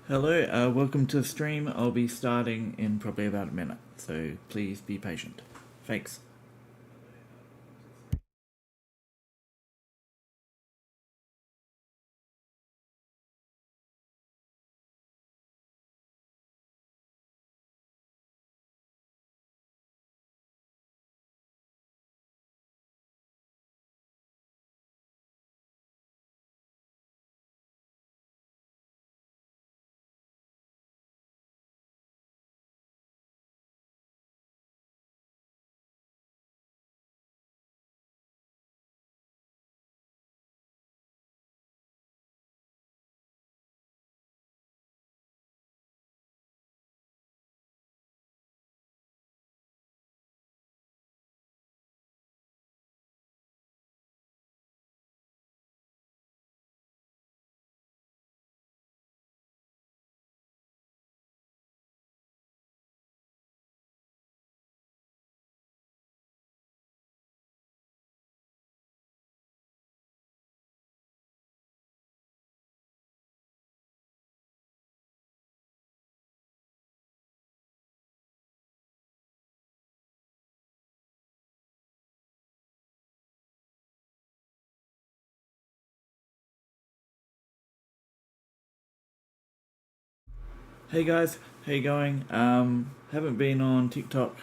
Hello, welcome to the stream. I'll be starting in probably about a minute, so please be patient. Thanks. Hey guys, how you going? Haven't been on TikTok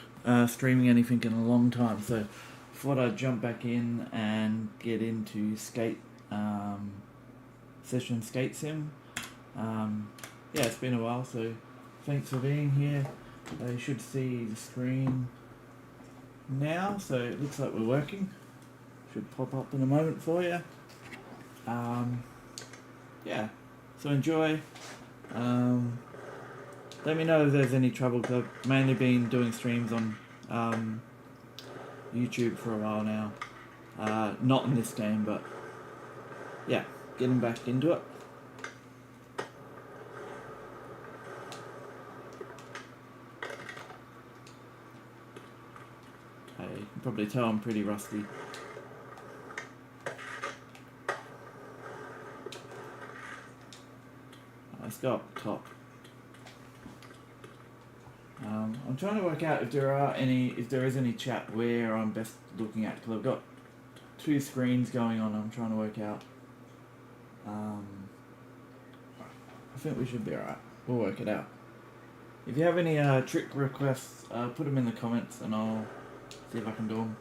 streaming anything in a long time, so thought I'd jump back in and get into session skate sim. Yeah, it's been a while, so thanks for being here. You should see the screen now, so it looks like we're working. Should pop up in a moment for you. Um, yeah, so enjoy. Um, Let me know if there's any trouble, because I've mainly been doing streams on YouTube for a while now. Not in this game, but yeah, getting back into it. You can probably tell I'm pretty rusty. Let's go up top. I'm trying to work out if there is any chat where I'm best looking at, because I've got two screens going on. I'm trying to work out. I think we should be alright. We'll work it out. If you have any trick requests, put them in the comments and I'll see if I can do them.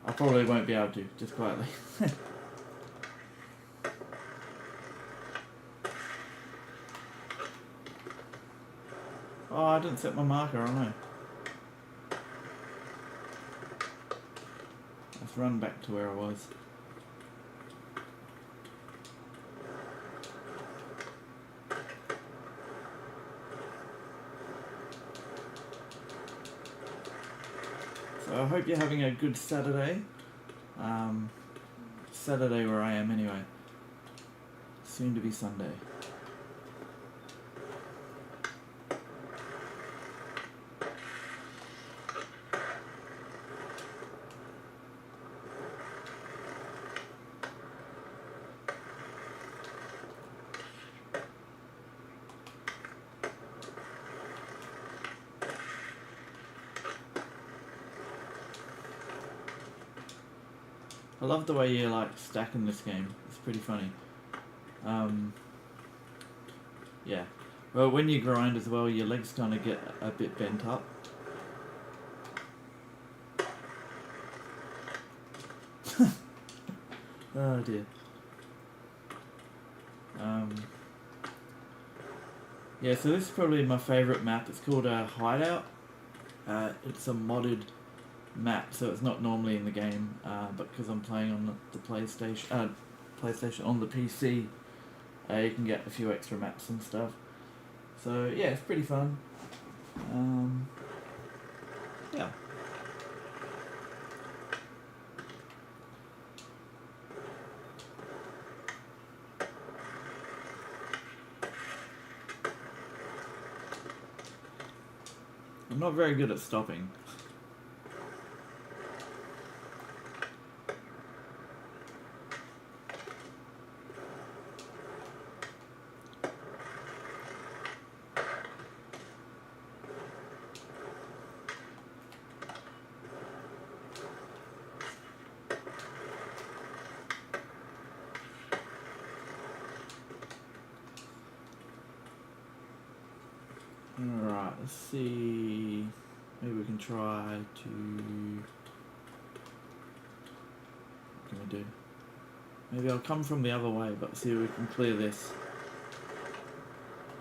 I probably won't be able to, just quietly. Oh, I didn't set my marker, I know. Let's run back to where I was. So I hope you're having a good Saturday. Saturday where I am anyway. Soon to be Sunday. I love the way you like stacking this game. It's pretty funny. Yeah. Well, when you grind as well, your legs kind of get a bit bent up. Oh dear. Yeah, so this is probably my favourite map. It's called Hideout. It's a modded map, so it's not normally in the game, but because I'm playing on the PlayStation on the PC, you can get a few extra maps and stuff. So yeah, it's pretty fun. Yeah. I'm not very good at stopping. Alright, let's see. Maybe we can try to. What can we do? Maybe I'll come from the other way, but see if we can clear this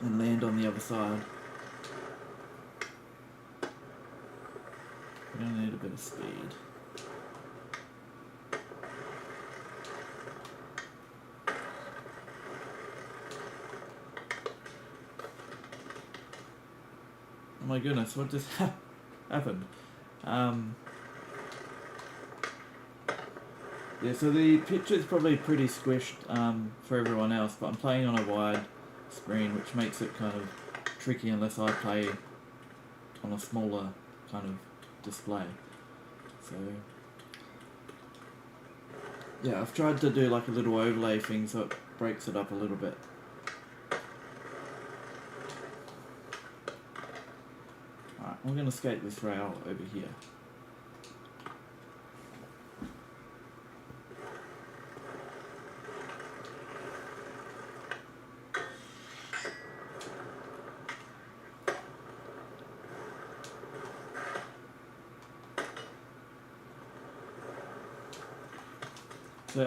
and land on the other side. We're gonna need a bit of speed. Oh my goodness, what just happened? Yeah, so the picture's probably pretty squished for everyone else, but I'm playing on a wide screen, which makes it kind of tricky unless I play on a smaller kind of display. So yeah, I've tried to do like a little overlay thing so it breaks it up a little bit. Alright, I'm going to skate this rail over here. So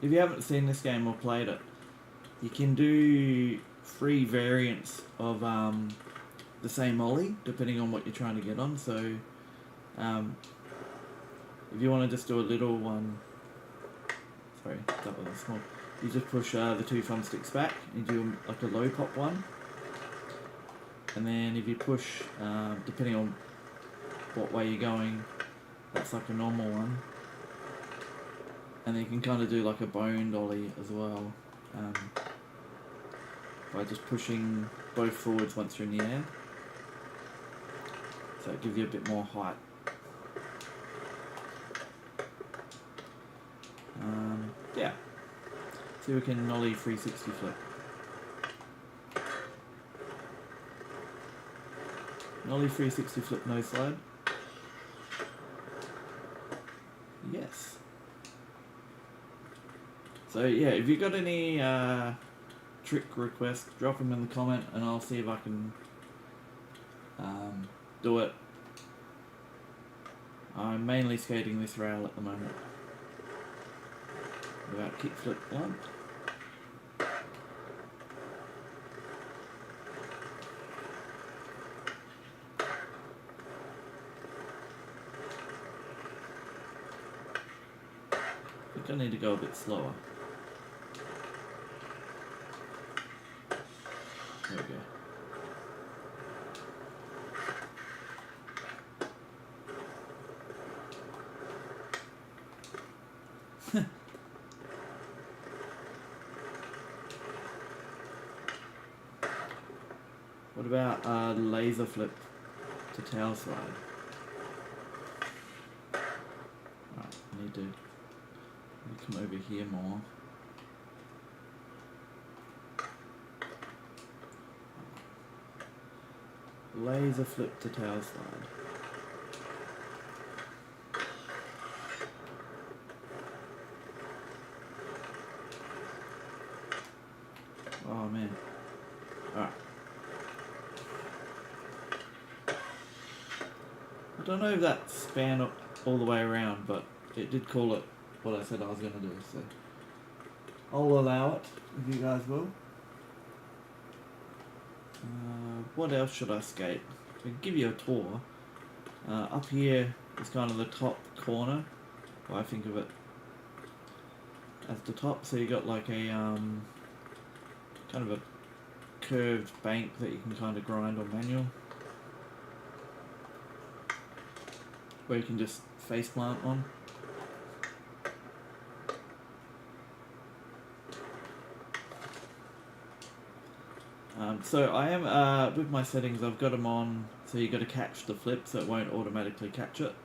if you haven't seen this game or played it, you can do 3 variants of the same ollie depending on what you're trying to get on. So if you want to just do a little one, sorry, that was small. You just push the 2 thumbsticks back and do like a low pop one, and then if you push, depending on what way you're going, that's like a normal one. And then you can kind of do like a boned ollie as well, by just pushing both forwards once you're in the air. So it gives you a bit more height. Yeah. So we can ollie 360 flip. Ollie 360 flip no slide. Yes. So yeah, if you got any trick requests, drop them in the comment and I'll see if I can do it. I'm mainly skating this rail at the moment. Without kickflip one. I think I need to go a bit slower. There we go. What about laser flip to tail slide? Right, I need to come over here more. Laser flip to tail slide. Oh man. Alright. I don't know if that span all the way around, but it did call it what I said I was going to do, so I'll allow it if you guys will. What else should I skate? I can give you a tour. Up here is kind of the top corner. Well, I think of it as the top, so you got like a kind of a curved bank that you can kind of grind or manual, where you can just face plant on. So I am, with my settings, I've got them on, so you got to catch the flip, so it won't automatically catch it.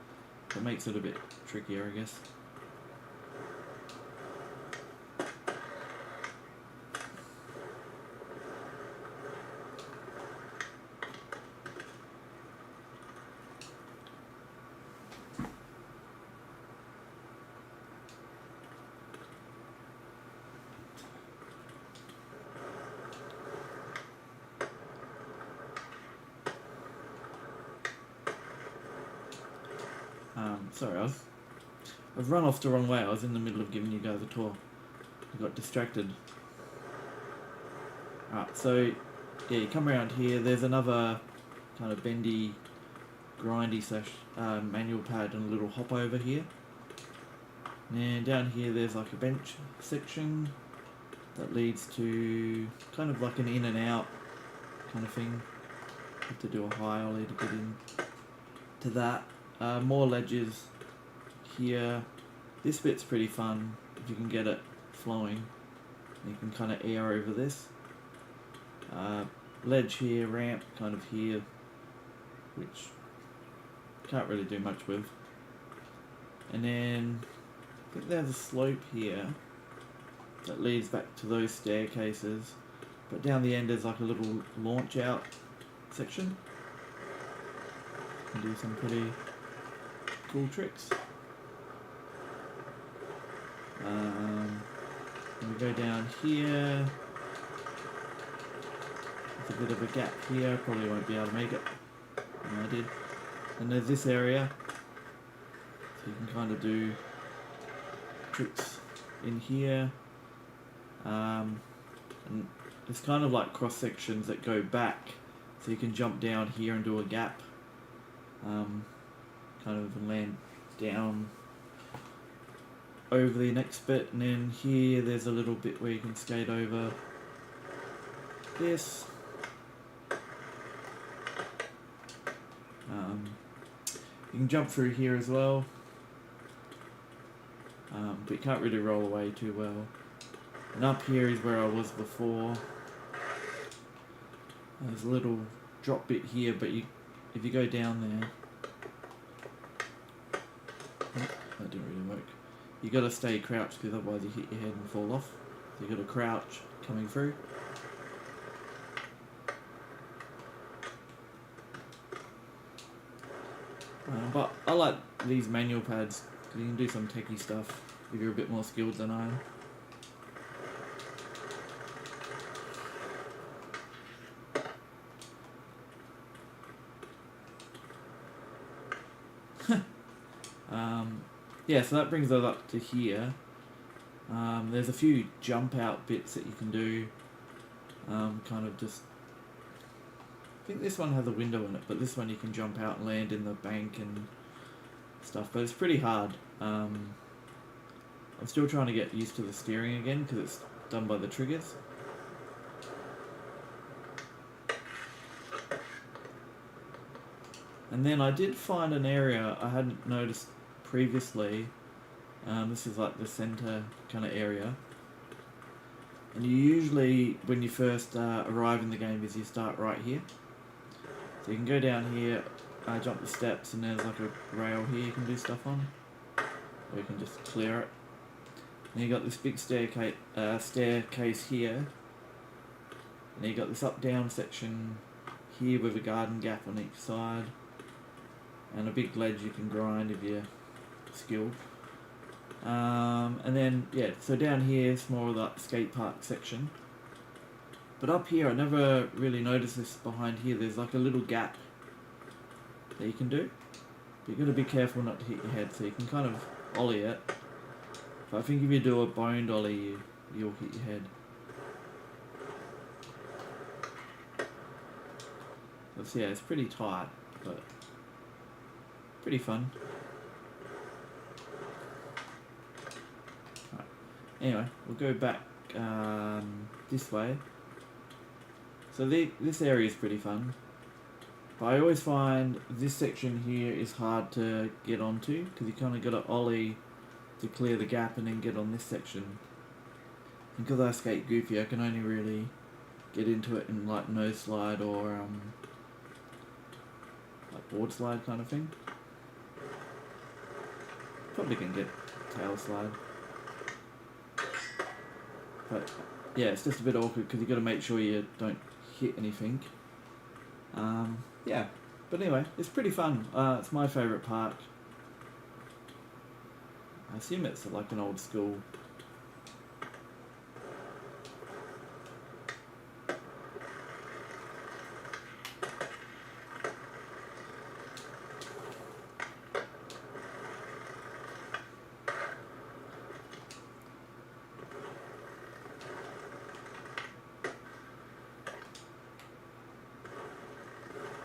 That makes it a bit trickier, I guess. Sorry, I've run off the wrong way. I was in the middle of giving you guys a tour. I got distracted. Alright, so yeah, you come around here. There's another kind of bendy, grindy manual pad and a little hop over here. And down here there's like a bench section that leads to kind of like an in and out kind of thing. You have to do a high ollie to get in to that. More ledges here. This bit's pretty fun if you can get it flowing. You can kind of air over this. Ledge here, ramp kind of here, which can't really do much with. And then I think there's a slope here that leads back to those staircases, but down the end there's like a little launch out section. You can do some pretty cool tricks. And we go down here. There's a bit of a gap here, probably won't be able to make it. No, I did. And there's this area, so you can kind of do tricks in here. And it's kind of like cross sections that go back, so you can jump down here and do a gap, kind of land down over the next bit, and then here there's a little bit where you can skate over this. You can jump through here as well, but you can't really roll away too well. And up here is where I was before. There's a little drop bit here, but if you go down there, that didn't really work. You got to stay crouched because otherwise you hit your head and fall off. So you got to crouch coming through. But I like these manual pads because you can do some techie stuff if you're a bit more skilled than I am. Yeah, so that brings us up to here. There's a few jump out bits that you can do. Kind of just... I think this one has a window in it, but this one you can jump out and land in the bank and stuff, but it's pretty hard. I'm still trying to get used to the steering again because it's done by the triggers. And then I did find an area I hadn't noticed previously. This is like the center kind of area. And you usually, when you first arrive in the game, is you start right here. So you can go down here, jump the steps, and there's like a rail here you can do stuff on. Or you can just clear it. And you got this big staircase here. And you got this up-down section here with a garden gap on each side. And a big ledge you can grind if you're skilled. And then, yeah, so down here is more of that skate park section. But up here, I never really noticed this behind here. There's like a little gap that you can do. But you've got to be careful not to hit your head, so you can kind of ollie it. But I think if you do a boned ollie, you'll hit your head. So yeah, it's pretty tight, but pretty fun. Right. Anyway, we'll go back this way. So this area is pretty fun, but I always find this section here is hard to get onto because you kind of got to ollie to clear the gap and then get on this section. And because I skate goofy, I can only really get into it in like nose slide or like board slide kind of thing. Probably can get tail slide, but yeah, it's just a bit awkward because you got to make sure you don't hit anything. Yeah, but anyway, it's pretty fun. It's my favourite park. I assume it's like an old school.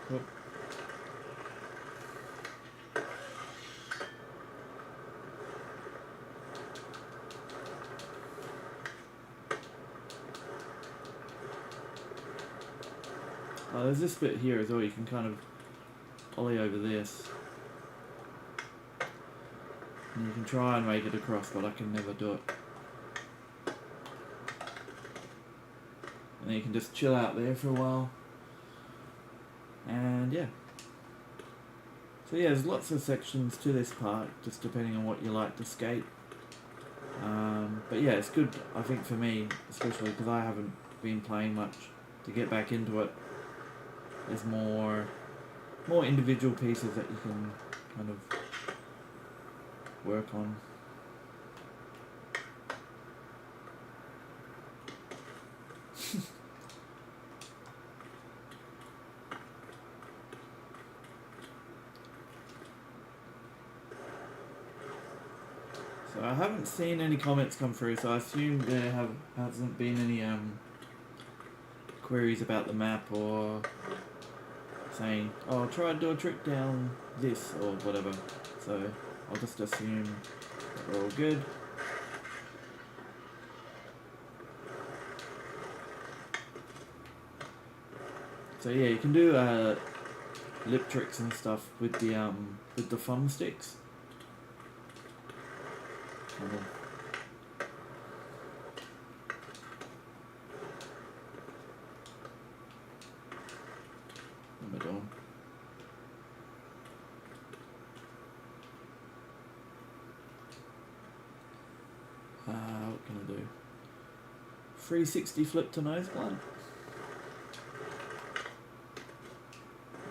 Whoop. Oh, there's this bit here as well, you can kind of ollie over this. And you can try and make it across, but I can never do it. And then you can just chill out there for a while. And yeah. So yeah, there's lots of sections to this park, just depending on what you like to skate. But yeah, it's good, I think, for me, especially because I haven't been playing much, to get back into it. There's more individual pieces that you can kind of work on. So I haven't seen any comments come through, so I assume there hasn't been any queries about the map or saying, oh, try to do a trick down this or whatever. So I'll just assume that we're all good. So yeah, you can do lip tricks and stuff with the thumb sticks. What am I doing? What can I do? 360 flip to nose blind.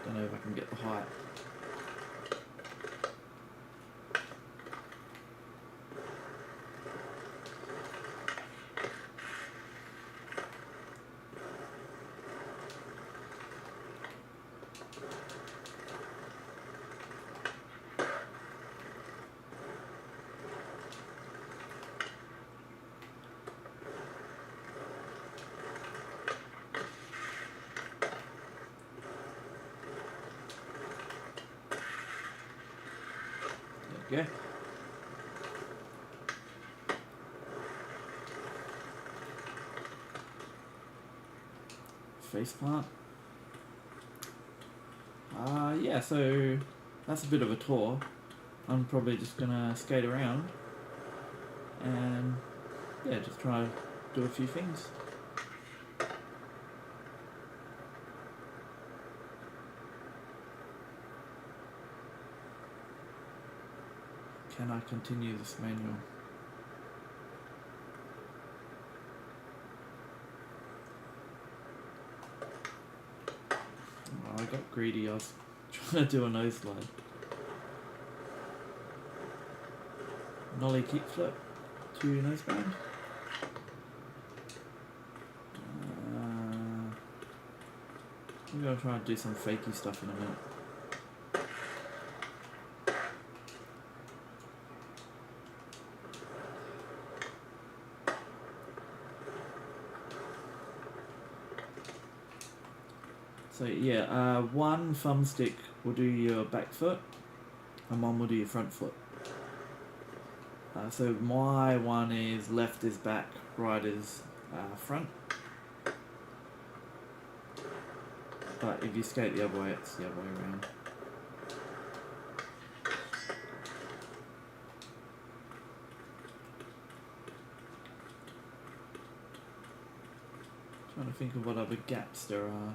Don't know if I can get the height. Yeah. Face plant. Yeah, so that's a bit of a tour. I'm probably just gonna skate around and yeah, just try to do a few things. Can I continue this manual? Oh, I got greedy, I was trying to do a nose slide. Nollie kickflip to nose band. Maybe I'll try and do some fakey stuff in a minute. So yeah, one thumbstick will do your back foot, and one will do your front foot. So my one is left is back, right is front. But if you skate the other way, it's the other way around. Trying to think of what other gaps there are.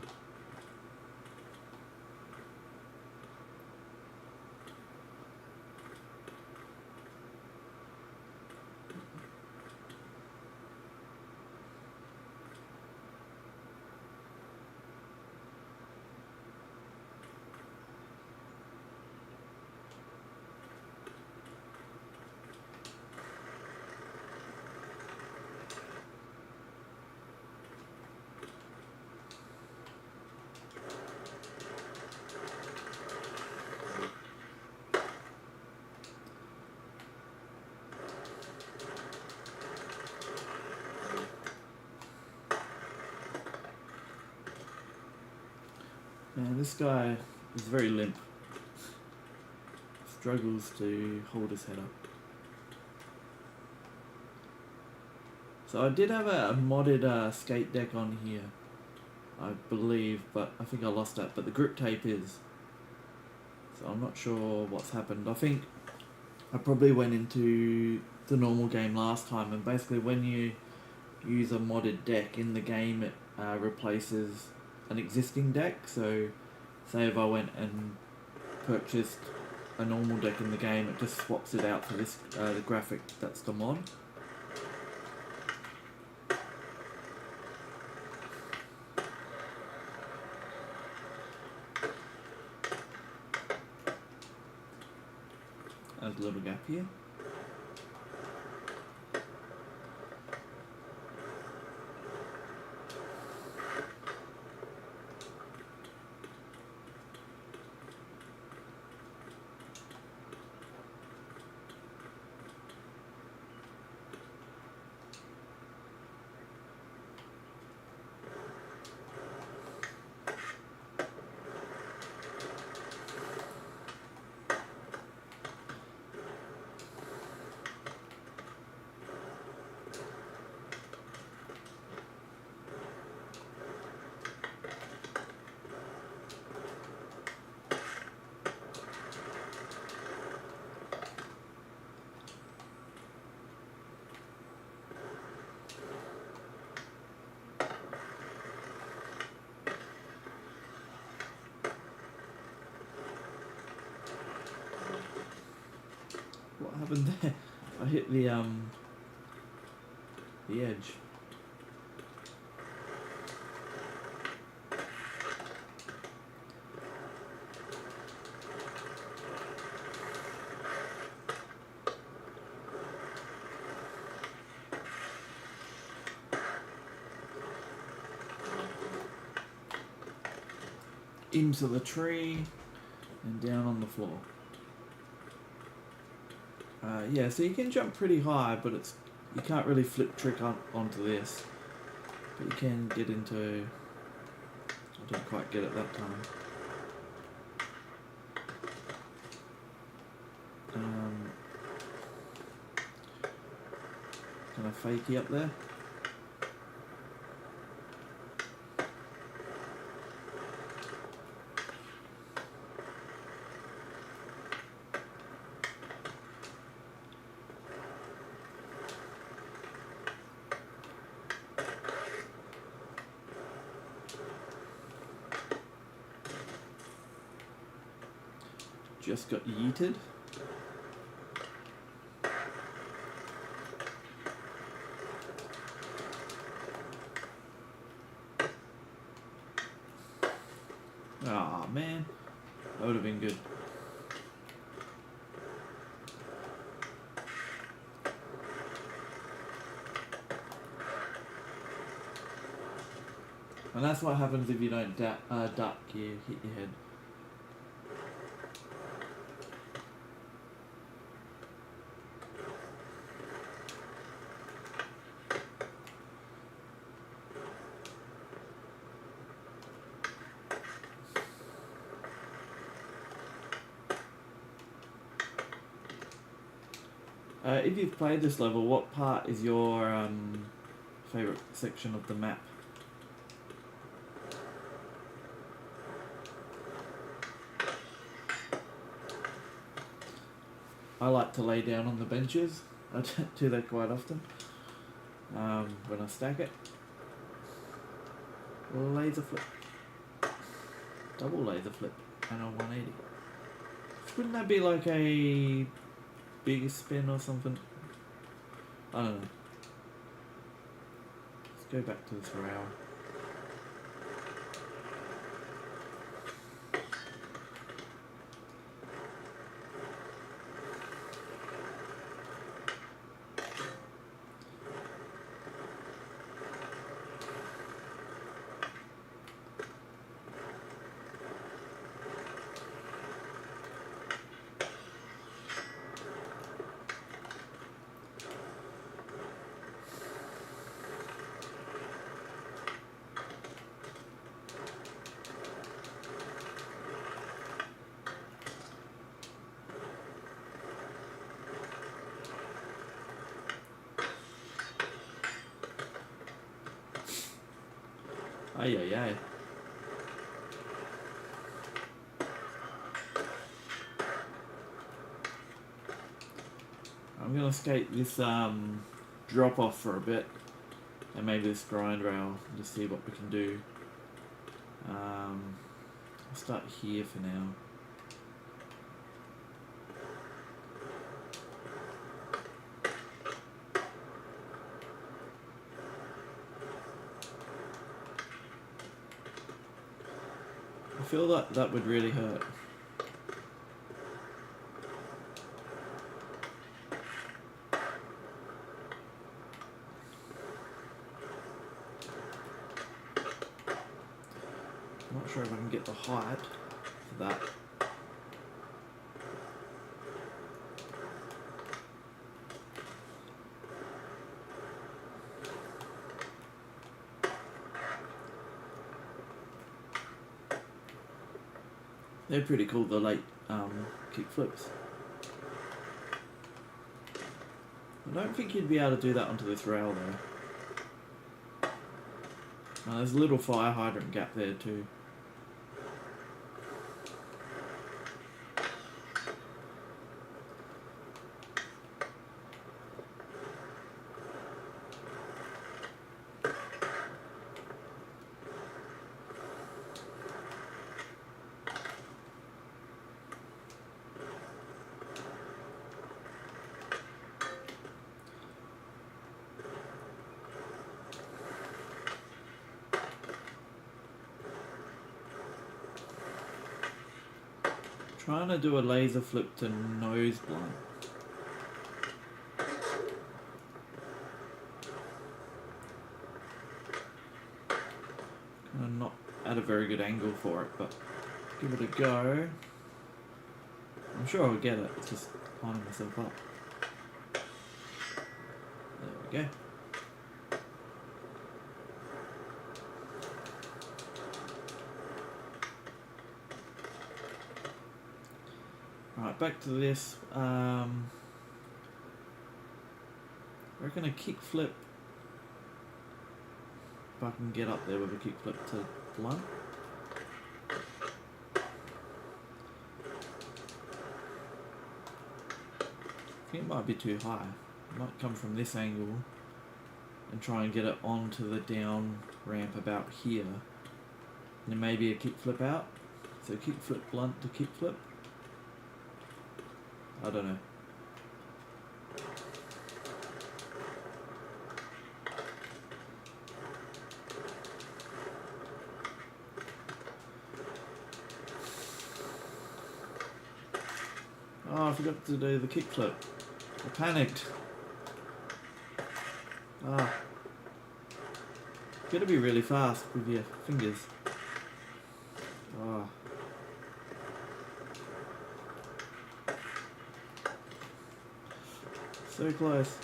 Man, this guy is very limp. Struggles to hold his head up. So I did have a modded skate deck on here, I believe, but I think I lost that. But the grip tape is. So I'm not sure what's happened. I think I probably went into the normal game last time, and basically when you use a modded deck in the game, it replaces an existing deck. So say if I went and purchased a normal deck in the game, it just swaps it out for this the graphic that's the mod. There's a little gap here. What happened there? I hit the edge. Into the tree and down on the floor. Yeah, so you can jump pretty high, but you can't really flip trick onto this. But you can get into. I didn't quite get it that time. Kind of fakey up there. Just got yeeted. Ah, man. That would have been good. And that's what happens if you don't duck, you hit your head. If you've played this level, what part is your favourite section of the map? I like to lay down on the benches. I do that quite often when I stack it. Laser flip. Double laser flip and a 180. Wouldn't that be like a big spin or something? I don't know. Let's go back to this rail. Ay ay ay. I'm gonna skate this drop off for a bit, and maybe this grind rail to see what we can do. I'll start here for now. I feel like that would really hurt. I'm not sure if I can get the height for that. They're pretty cool, the late kick flips. I don't think you'd be able to do that onto this rail though. There's a little fire hydrant gap there too. Trying to do a laser flip to nose blunt. Kind of not at a very good angle for it, but give it a go. I'm sure I'll get it, it's just lining myself up. There we go. Right, back to this. I reckon a kick flip. If I can get up there with a kick flip to blunt. I think it might be too high. It might come from this angle and try and get it onto the down ramp about here. And then maybe a kick flip out. So kick flip blunt to kick flip. I don't know. Oh, I forgot to do the kickflip. I panicked. Ah. Gotta be really fast with your fingers. Ah. So close.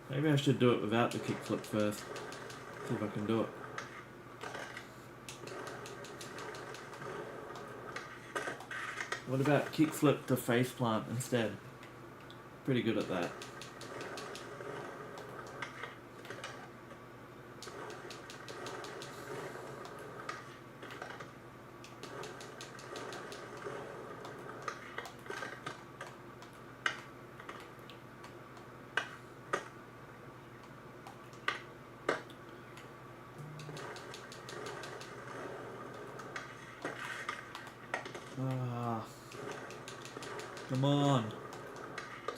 Maybe I should do it without the kickflip first. See if I can do it. What about kickflip to faceplant instead? Pretty good at that. Ah, come on.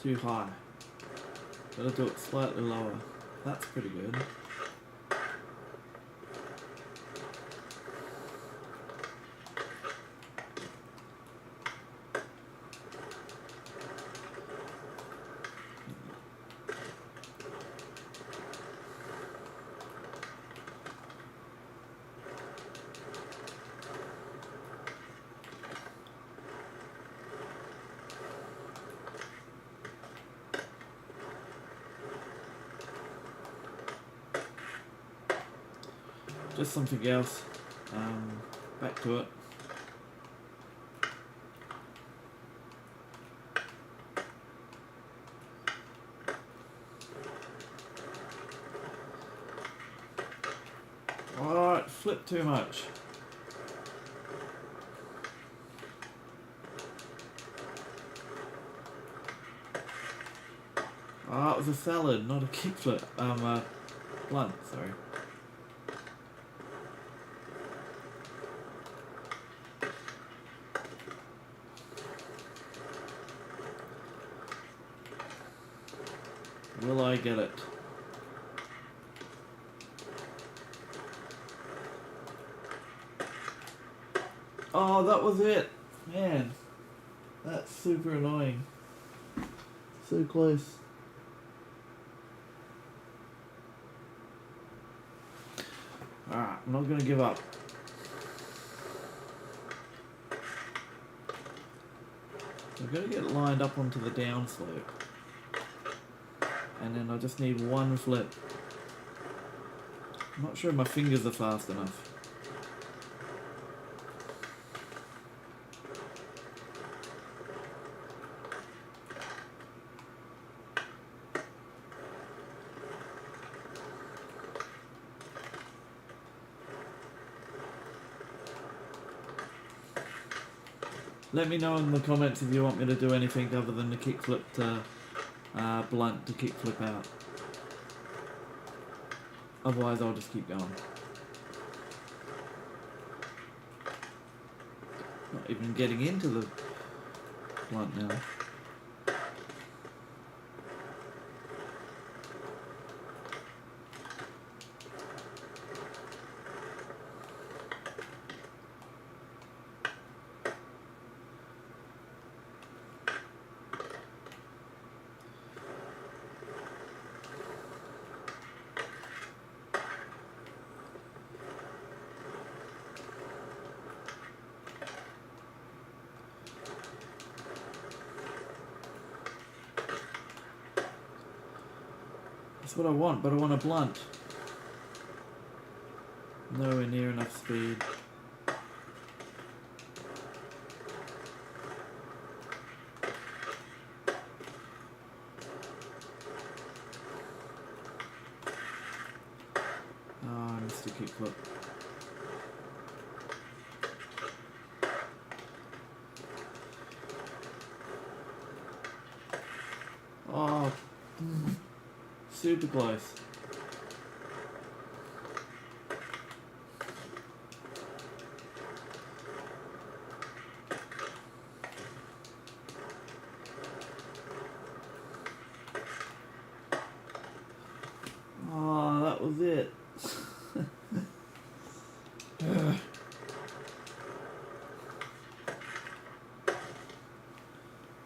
Too high. Gotta do it slightly lower. That's pretty good. Just something else. Back to it. flip too much. Oh, it was a salad, not a kickflip. Blunt, sorry. Will I get it? Oh, that was it. Man, that's super annoying. So close. Alright, I'm not going to give up. I'm going to get lined up onto the downslope. And then I just need one flip. I'm not sure my fingers are fast enough. Let me know in the comments if you want me to do anything other than the kickflip to blunt to kickflip out. Otherwise I'll just keep going. Not even getting into the blunt now. That's what I want, but I want a blunt. Nowhere near enough speed. Oh, I missed a kickflip. Oh, super close. Oh, that was it.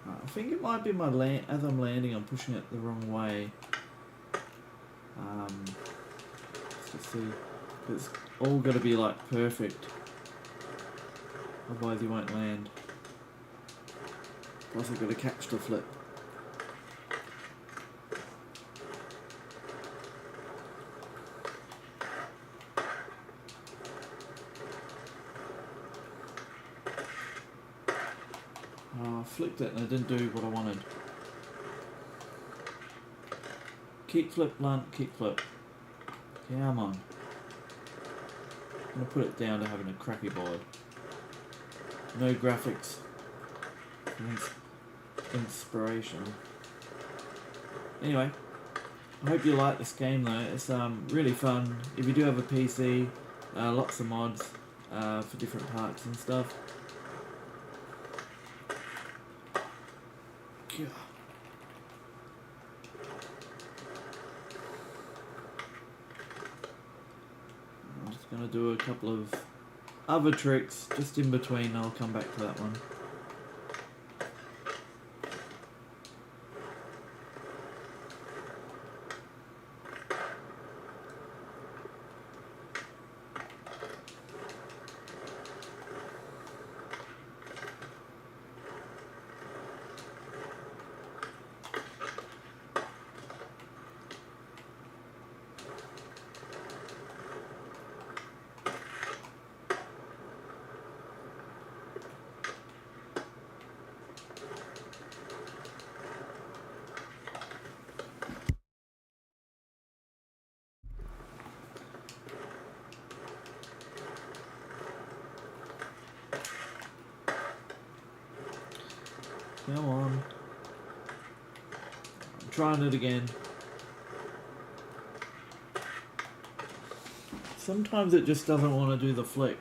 I think it might be my land. As I'm landing, I'm pushing it the wrong way. Let's just see. It's all got to be like perfect. Otherwise, you won't land. Plus, I've got to catch the flip. Oh, I flipped it and I didn't do what I wanted. Kickflip, blunt, kickflip. Come on. I'm going to put it down to having a crappy board. No graphics. Inspiration. Anyway, I hope you like this game though. It's really fun. If you do have a PC, lots of mods for different parts and stuff. Yeah. I'm just going to do a couple of other tricks just in between. I'll come back to that one. Come on. I'm trying it again. Sometimes it just doesn't want to do the flick.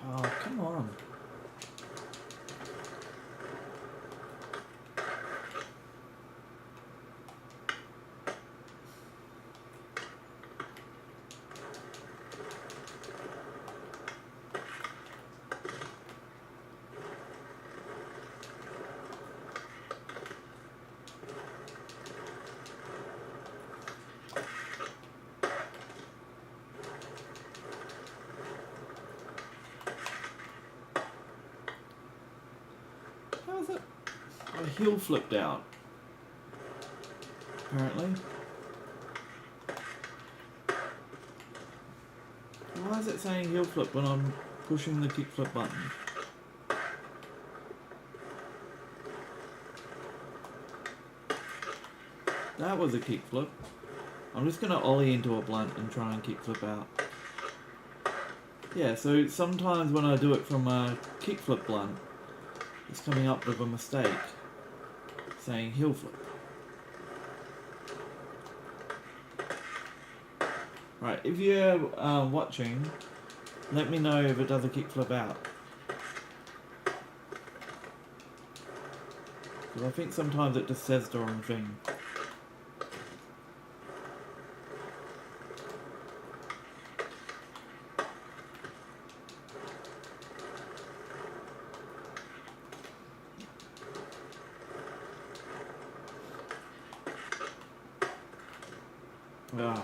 Oh, come on. How is it? A heel flipped out. Apparently. Why is it saying heel flip when I'm pushing the kick flip button? That was a kick flip. I'm just going to ollie into a blunt and try and kick flip out. Yeah, so sometimes when I do it from a kick flip blunt, it's coming up with a mistake saying heel flip. Right, if you're watching, let me know if it does a kick flip out. Because I think sometimes it just says the wrong thing. Ah.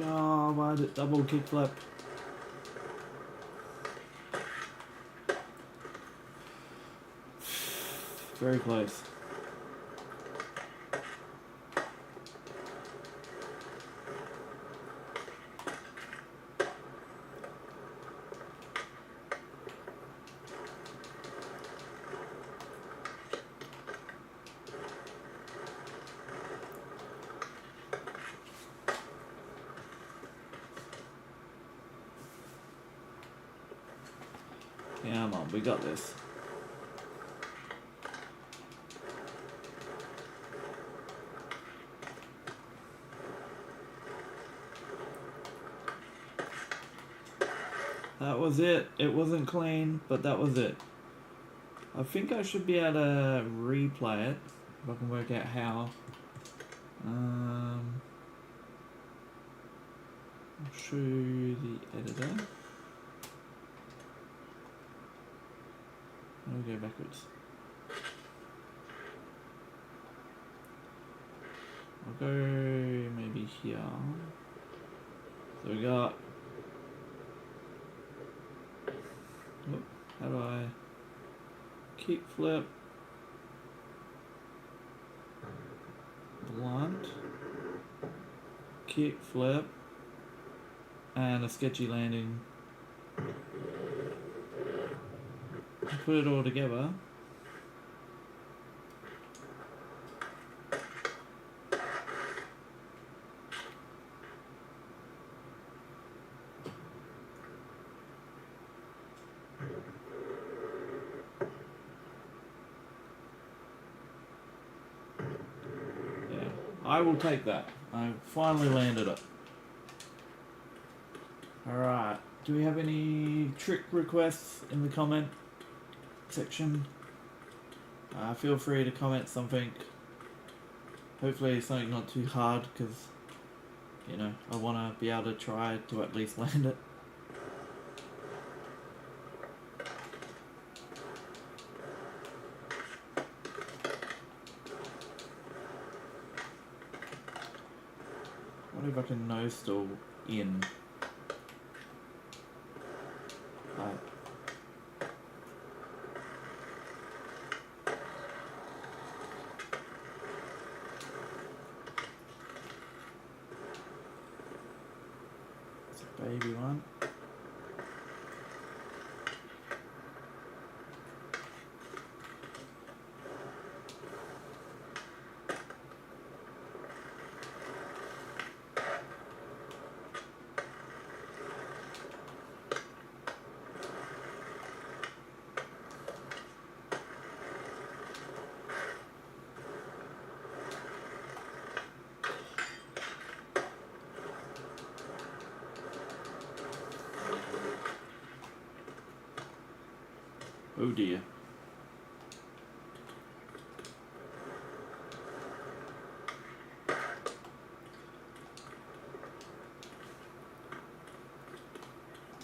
Oh, why did it double kick flip? Very close. Come on, we got this. That was it. It wasn't clean, but that was it. I think I should be able to replay it, if I can work out how. I'll show you the editor. I'll go backwards. I'll go maybe here. So we got How do I kick flip, blunt, kick flip, and a sketchy landing. Put it all together. Yeah, I will take that. I finally landed it. Alright, do we have any trick requests in the comment section? Feel free to comment something. Hopefully something not too hard, because, you know, I want to be able to try to at least land it. What if I can nose stall in? Right. It's a baby one. Oh dear.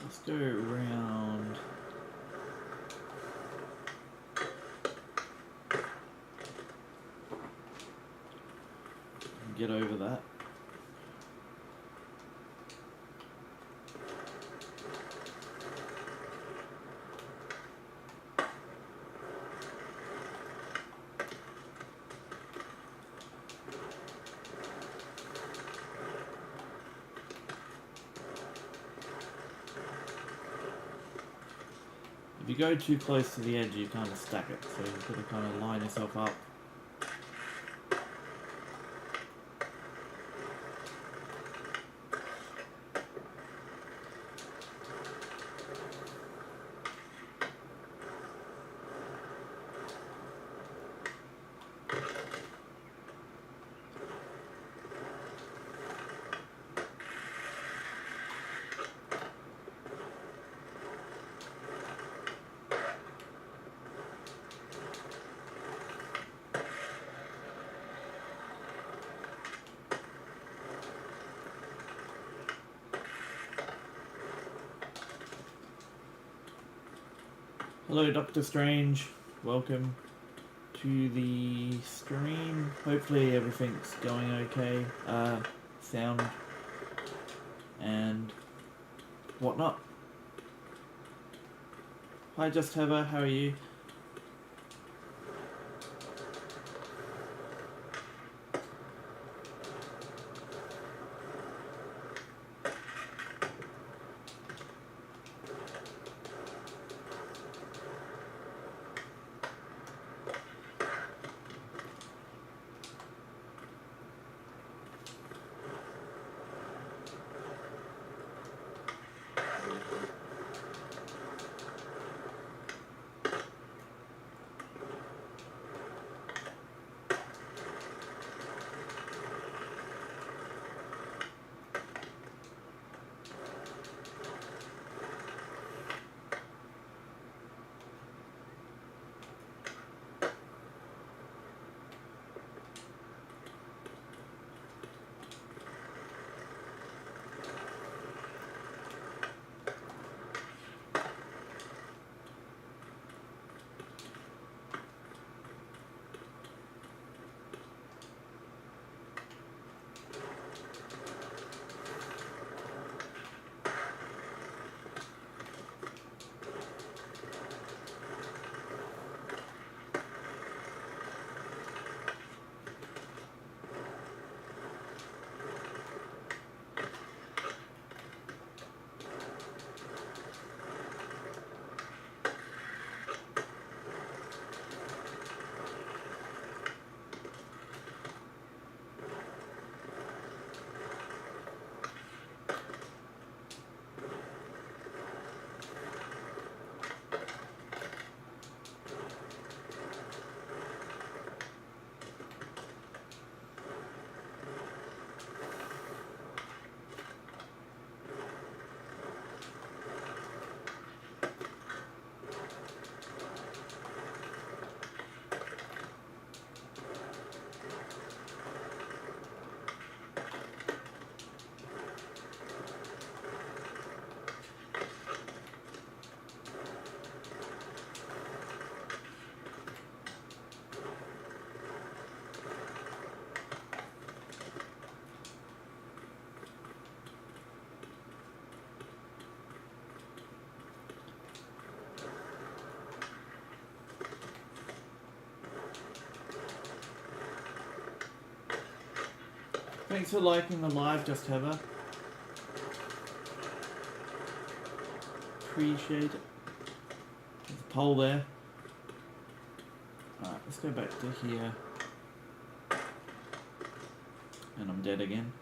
Let's go around. And get over that. If you go too close to the edge, you kind of stack it, so you've got to kind of line yourself up. Hello Doctor Strange, welcome to the stream. Hopefully everything's going okay, sound and whatnot. Hi Just Heather, how are you? Thanks for liking the live, Just Heather. Appreciate it. There's a poll there. Alright, let's go back to here. And I'm dead again.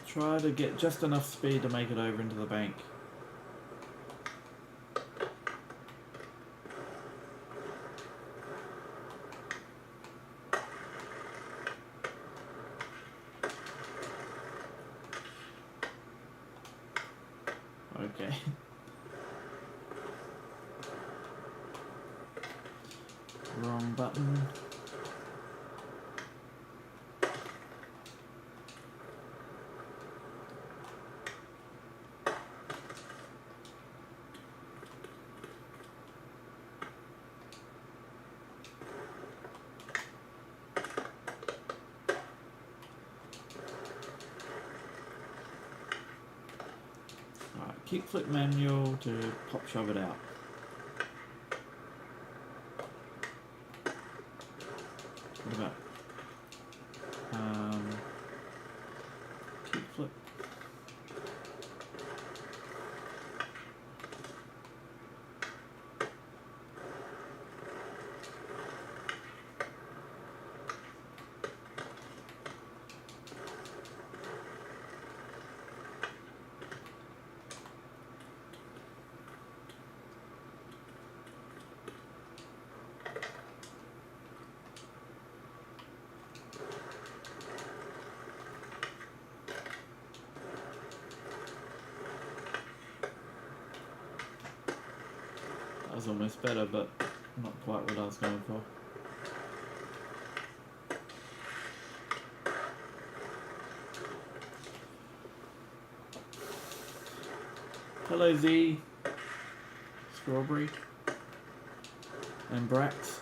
Try to get just enough speed to make it over into the bank. Okay. Wrong button. Kickflip manual to pop shove it out. What about kickflip? That was almost better, but not quite what I was going for. Hello Z, Strawberry, and Brax.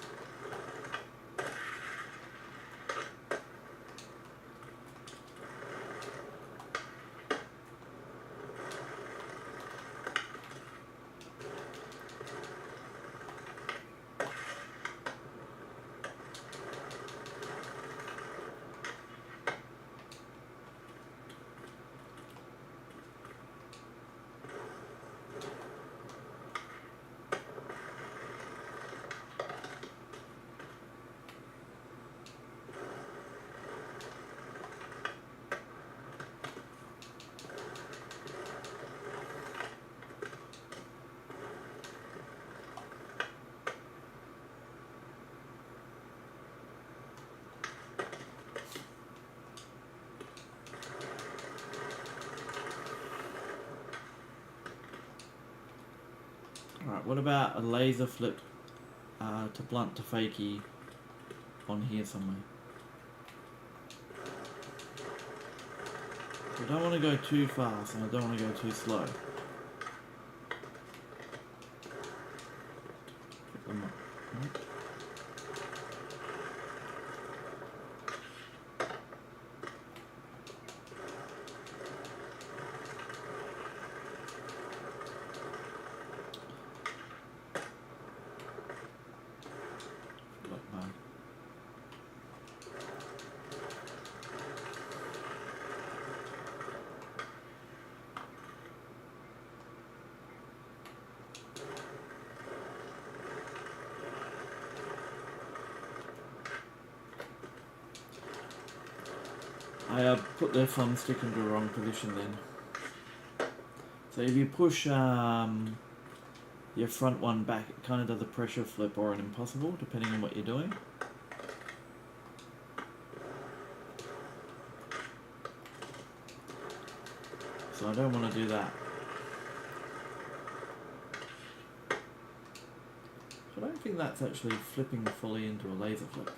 Alright, what about a laser flip to blunt to fakie on here somewhere? I don't want to go too fast and I don't want to go too slow. Pick them up. Right. I put the thumbstick into the wrong position then. So if you push your front one back, it kind of does a pressure flip or an impossible, depending on what you're doing. So I don't want to do that. I don't think that's actually flipping fully into a laser flip.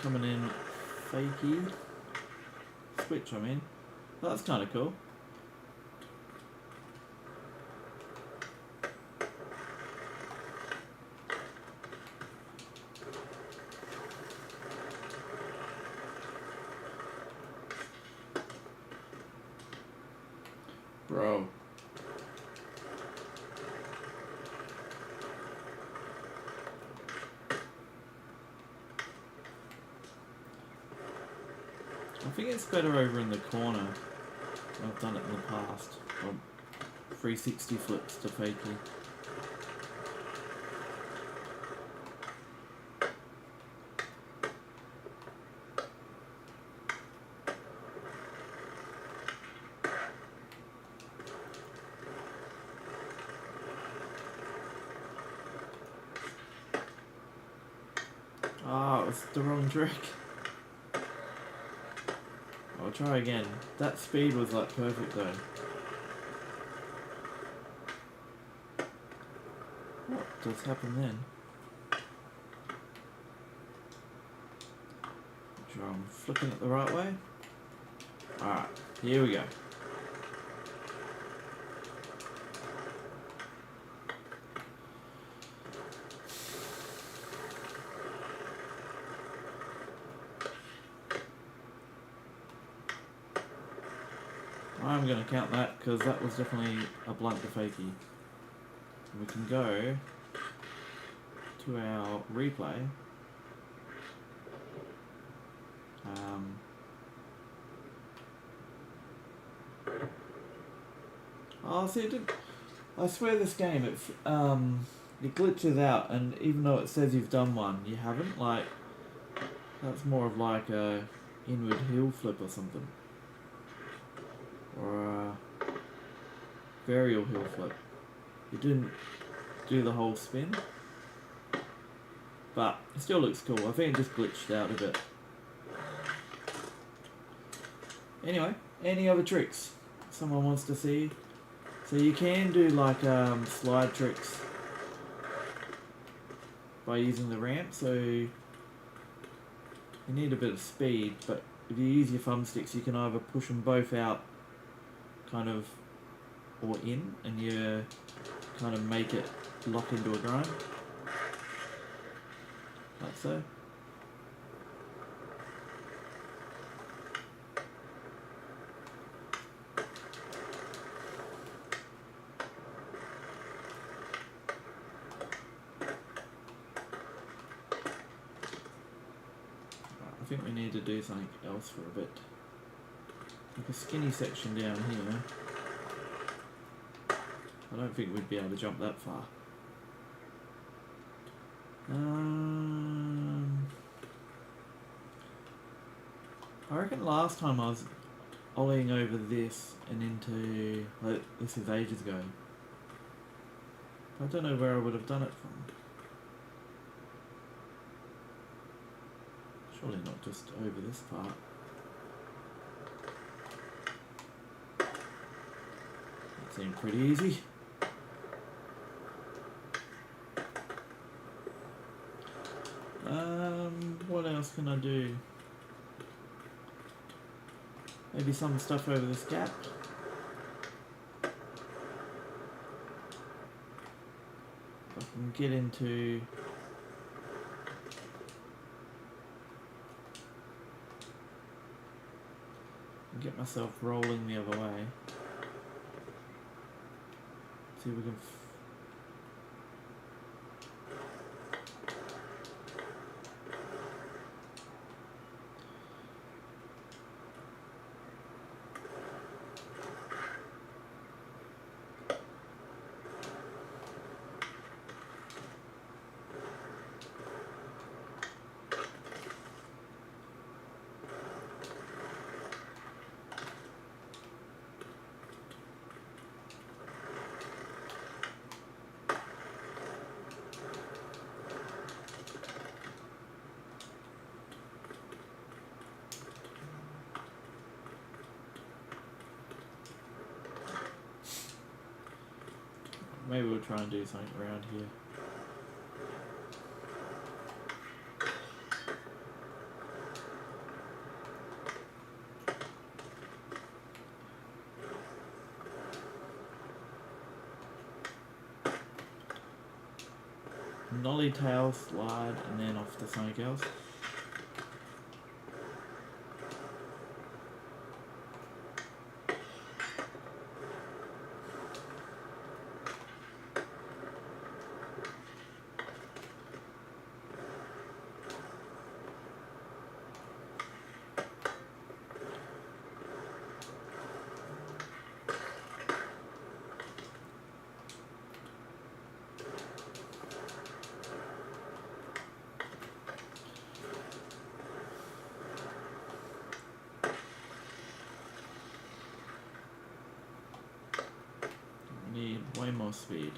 coming in fakey. Switch, I mean. That's kind of cool. Bro. I think it's better over in the corner. I've done it in the past. 360 flips to fakie. Ah, it was the wrong trick. I'll try again. That speed was like perfect though. What just happened then? Make sure I'm flipping it the right way. Alright, here we go. I'm going to count that because that was definitely a blunt to fakie. We can go to our replay. Oh, see, I swear this game, it glitches out, and even though it says you've done one, you haven't. Like, that's more of like a inward heel flip or something. Or a varial heel flip. You didn't do the whole spin. But it still looks cool. I think it just glitched out a bit. Anyway, any other tricks someone wants to see? So you can do like slide tricks by using the ramp. So you need a bit of speed, but if you use your thumbsticks, you can either push them both out, kind of, or in, and you kind of make it lock into a grind, like so. I think we need to do something else for a bit. Like a skinny section down here. I don't think we'd be able to jump that far. I reckon last time I was ollieing over this and into, like, this is ages ago. I don't know where I would have done it from. Surely not just over this part. That seemed pretty easy. What else can I do? Maybe some stuff over this gap. I can get into and get myself rolling the other way. See if we can maybe we'll try and do something around here. nollie tail slide and then off to something else. Need way more speed.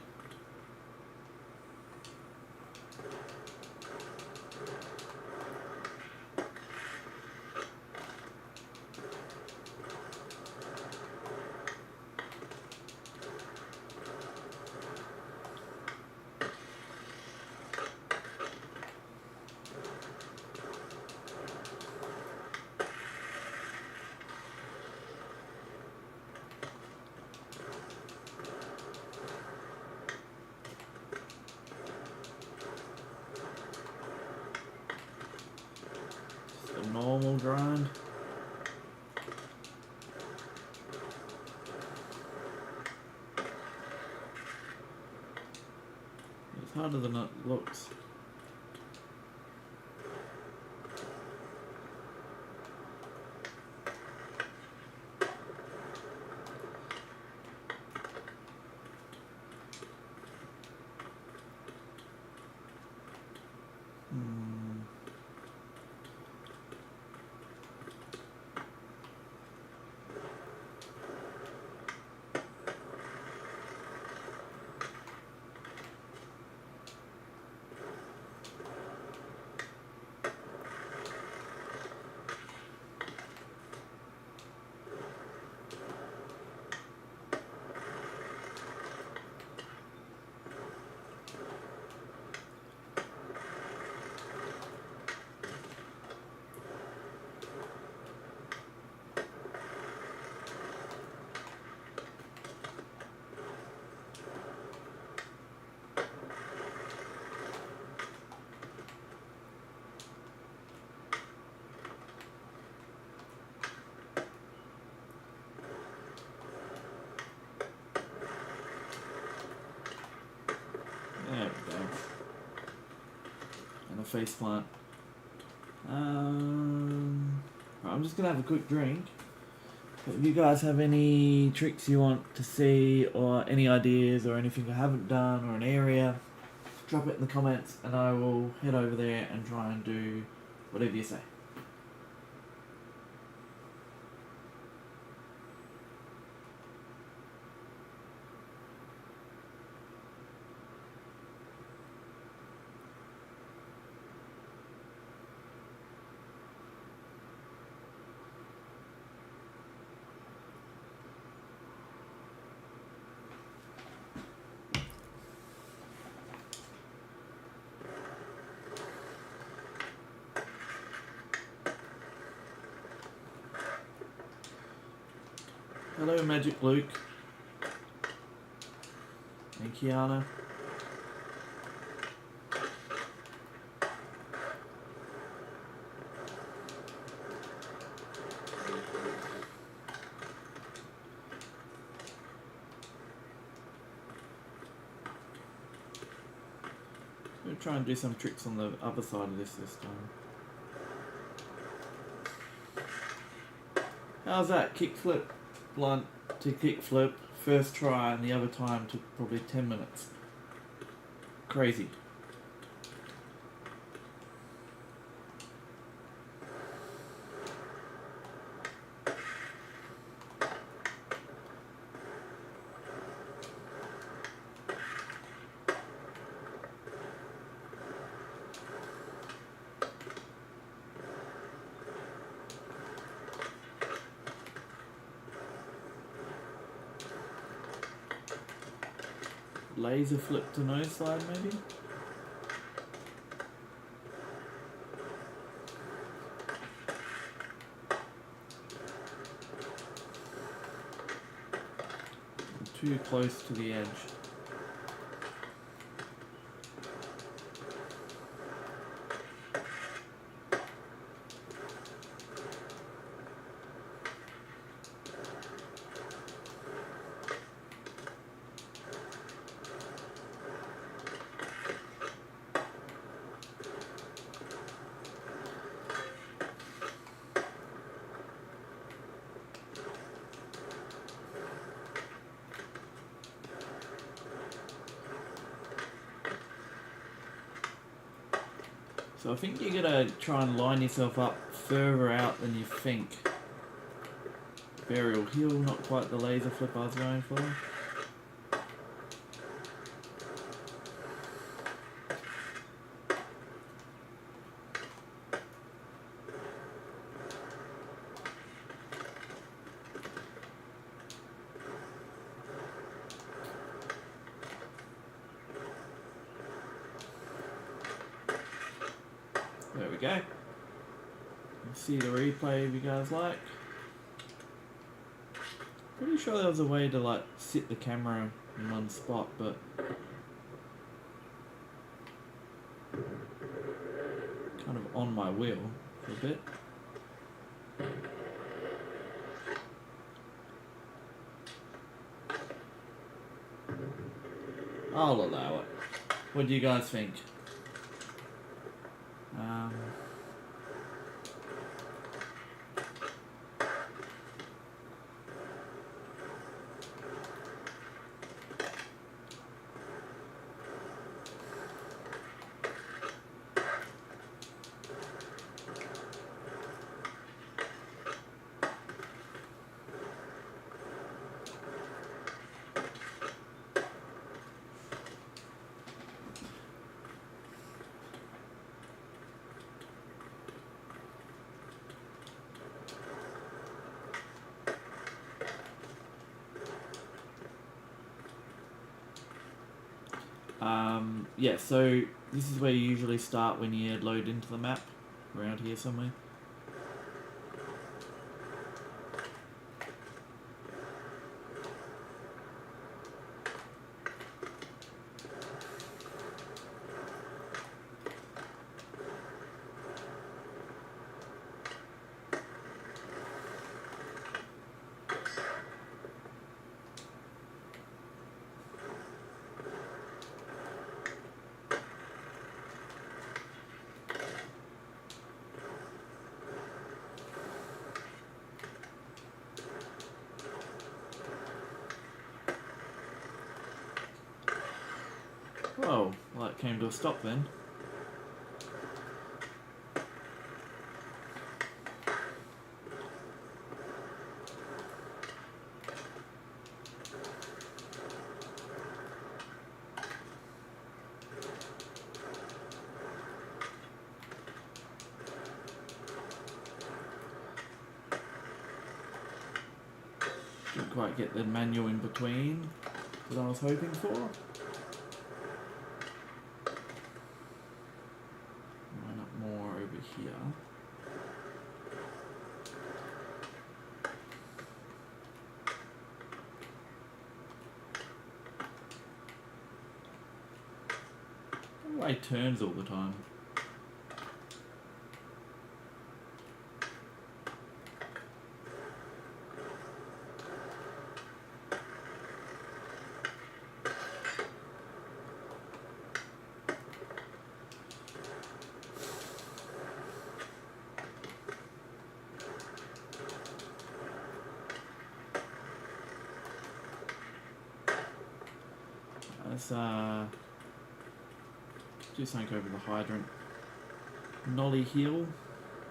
Just a normal grind. It's harder than it looks. There we go. And a face plant. I'm just gonna have a quick drink. But if you guys have any tricks you want to see, or any ideas, or anything I haven't done, or an area, drop it in the comments, and I will head over there and try and do whatever you say. Hello, Magic Luke and Kiana. We'll try and do some tricks on the other side of this time. How's that? Kickflip, blunt to kickflip, first try, and the other time took probably 10 minutes. Crazy. Laser flip to nose slide, maybe? I'm too close to the edge. So I think you're gonna try and line yourself up further out than you think. Burial Hill, not quite the laser flip I was going for. There we go. See the replay if you guys like. Pretty sure there was a way to like sit the camera in one spot, but kind of on my wheel for a bit. I'll allow it. What do you guys think? Yeah, so this is where you usually start when you load into the map, around here somewhere. Whoa, well that came to a stop then. Didn't quite get the manual in between that I was hoping for. Line up more over here. Why it turns all the time? Let's do something over the hydrant. Nolly Hill,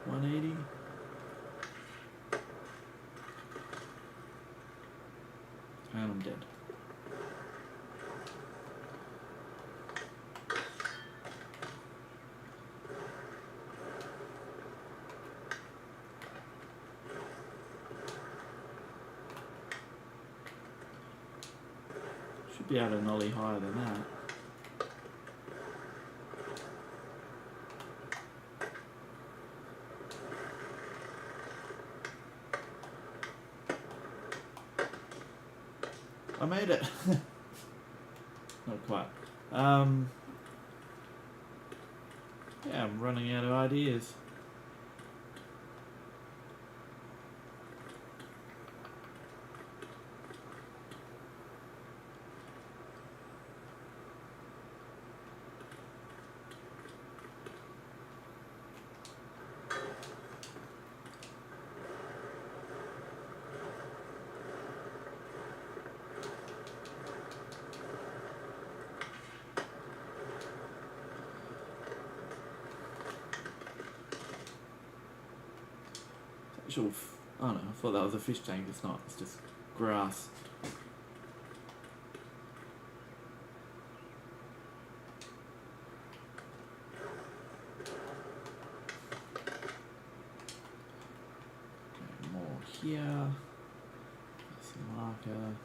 180. And I'm dead. Should be able to nollie higher than that. I made it. Not quite. Yeah, I'm running out of ideas. actual, I don't know, I thought that was a fish tank, it's not, it's just grass. Okay, more here, some marker.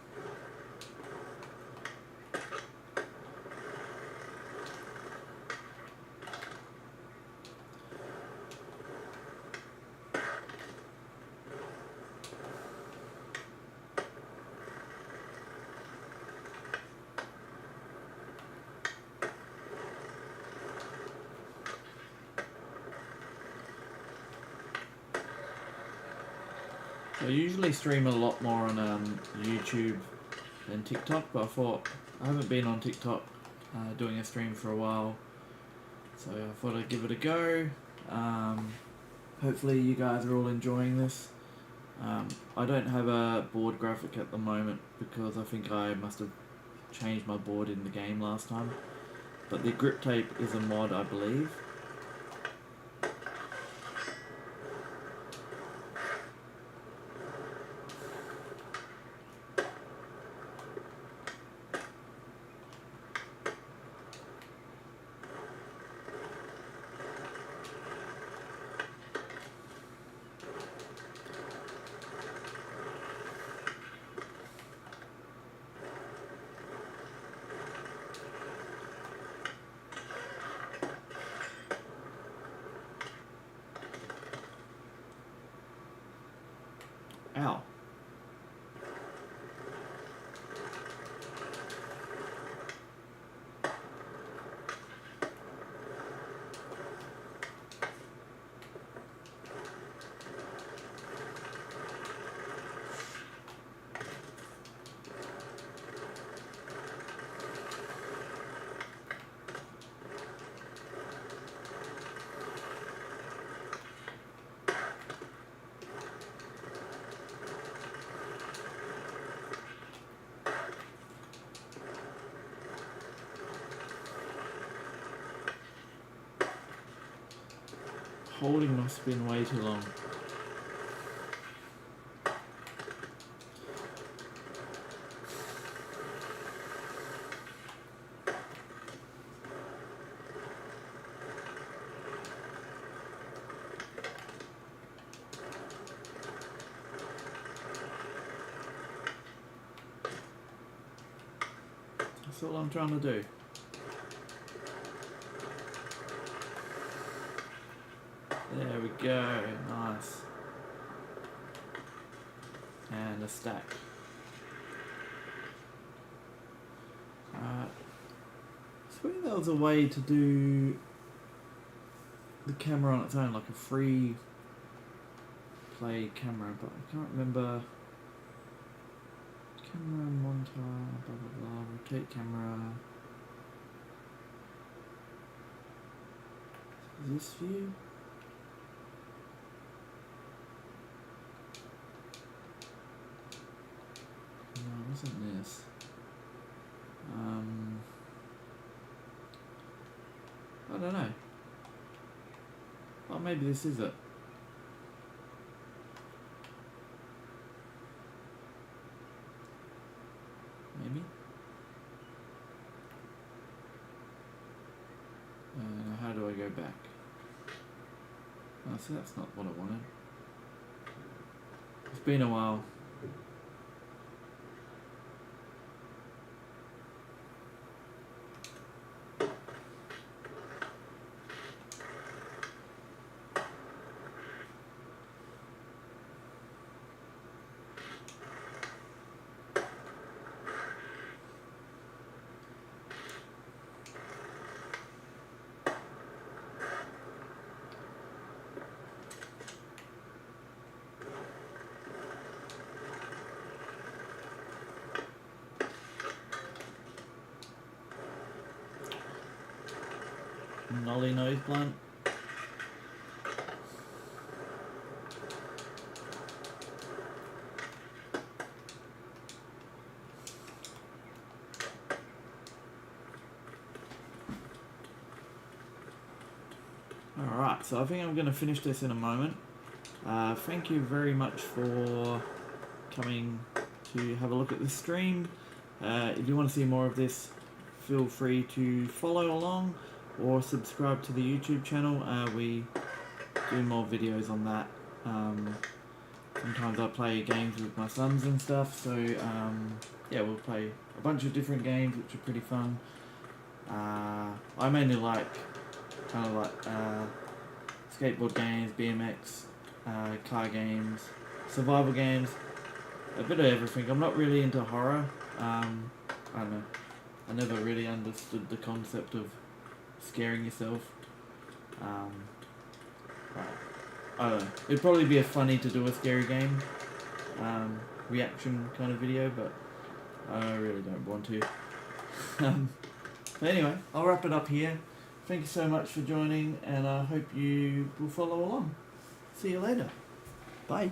I usually stream a lot more on YouTube than TikTok, but I thought I haven't been on TikTok doing a stream for a while, so I thought I'd give it a go. Hopefully you guys are all enjoying this. I don't have a board graphic at the moment because I think I must have changed my board in the game last time, but the grip tape is a mod, I believe. Ow. Holding must have been way too long. That's all I'm trying to do. There we go, nice. And a stack. I swear there was a way to do the camera on its own, like a free play camera, but I can't remember. Camera monitor, blah blah blah, rotate camera. Is this view? No, it wasn't this. I don't know. Well, maybe this is it. Maybe. How do I go back? Oh, so that's not what I wanted. It's been a while. Nolly nose blunt. Alright, so I think I'm going to finish this in a moment. Thank you very much for coming to have a look at the stream. If you want to see more of this, feel free to follow along or subscribe to the YouTube channel. We do more videos on that. Sometimes I play games with my sons and stuff, so yeah, we'll play a bunch of different games which are pretty fun. I mainly like kind of like skateboard games, BMX, car games, survival games, a bit of everything. I'm not really into horror. I don't know. I never really understood the concept of scaring yourself. I don't know. It'd probably be funny to do a scary game reaction kind of video, but I really don't want to. But anyway, I'll wrap it up here. Thank you so much for joining, and I hope you will follow along. See you later. Bye.